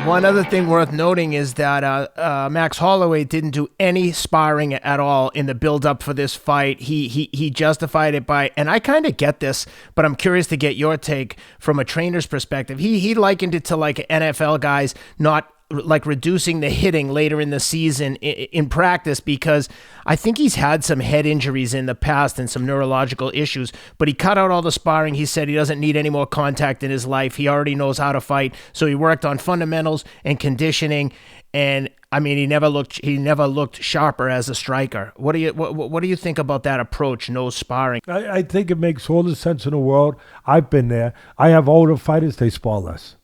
One other thing worth noting is that Max Holloway didn't do any sparring at all in the build-up for this fight. He justified it by, and I kind of get this, but I'm curious to get your take from a trainer's perspective. He likened it to like NFL guys not like reducing the hitting later in the season in practice, because I think he's had some head injuries in the past and some neurological issues, but he cut out all the sparring. He said he doesn't need any more contact in his life. He already knows how to fight. So he worked on fundamentals and conditioning. And I mean, he never looked sharper as a striker. What do you think about that approach? No sparring. I think it makes all the sense in the world. I've been there. I have older fighters, they spar less.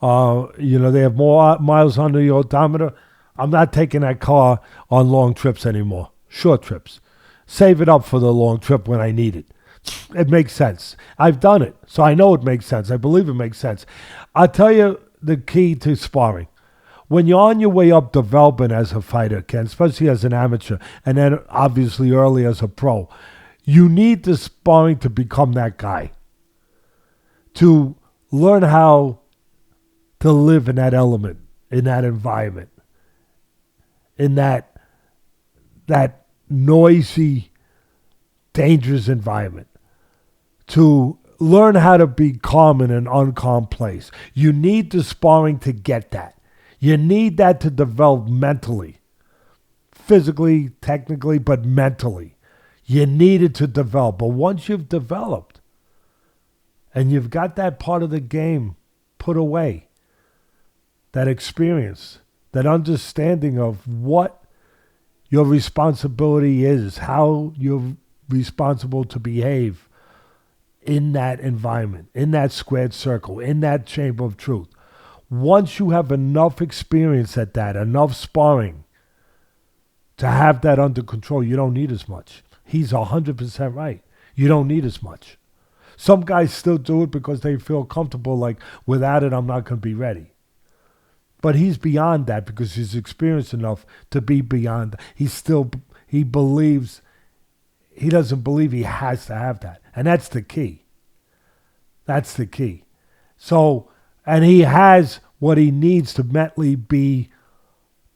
They have more miles on the odometer. I'm not taking that car on long trips anymore. Short trips. Save it up for the long trip when I need it. It makes sense. I've done it, so I know it makes sense. I believe it makes sense. I'll tell you the key to sparring. When you're on your way up developing as a fighter, Ken, especially as an amateur, and then obviously early as a pro, you need the sparring to become that guy. To learn how to live in that element, in that environment, in that noisy, dangerous environment. To learn how to be calm in an uncalm place. You need the sparring to get that. You need that to develop mentally, physically, technically, but mentally. You need it to develop. But once you've developed and you've got that part of the game put away, that experience, that understanding of what your responsibility is, how you're responsible to behave in that environment, in that squared circle, in that chamber of truth. Once you have enough experience at that, enough sparring to have that under control, you don't need as much. He's 100% right. You don't need as much. Some guys still do it because they feel comfortable, like, without it, I'm not going to be ready. But he's beyond that because he's experienced enough to be beyond. He believes, he doesn't believe he has to have that. And that's the key. That's the key. So, and he has what he needs to mentally be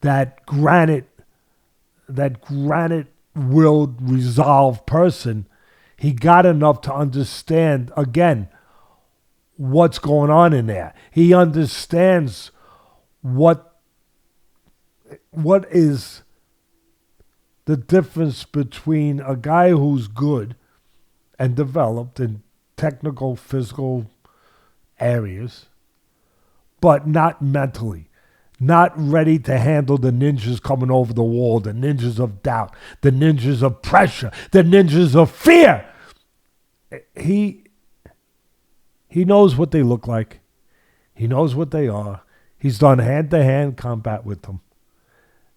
that granite-willed, resolved person. He got enough to understand, again, what's going on in there. He understands what is the difference between a guy who's good and developed in technical, physical areas, but not mentally, not ready to handle the ninjas coming over the wall, the ninjas of doubt, the ninjas of pressure, the ninjas of fear. He knows what they look like. He knows what they are. He's done hand-to-hand combat with them.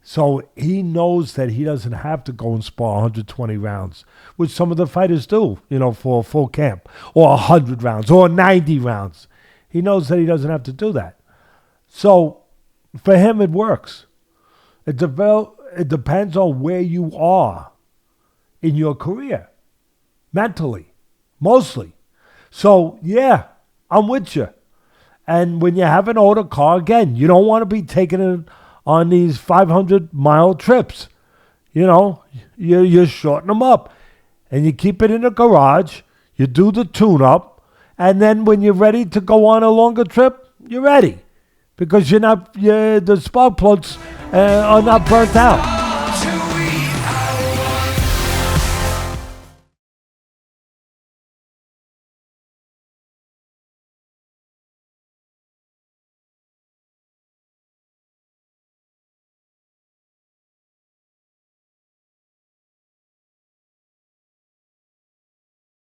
So he knows that he doesn't have to go and spar 120 rounds, which some of the fighters do, for a full camp, or 100 rounds, or 90 rounds. He knows that he doesn't have to do that. So for him, it works. It depends on where you are in your career, mentally, mostly. So, yeah, I'm with you. And when you have an older car, again, you don't want to be taking it on these 500-mile trips. You shorten them up. And you keep it in the garage. You do the tune-up. And then when you're ready to go on a longer trip, you're ready. Because the spark plugs are not burnt out.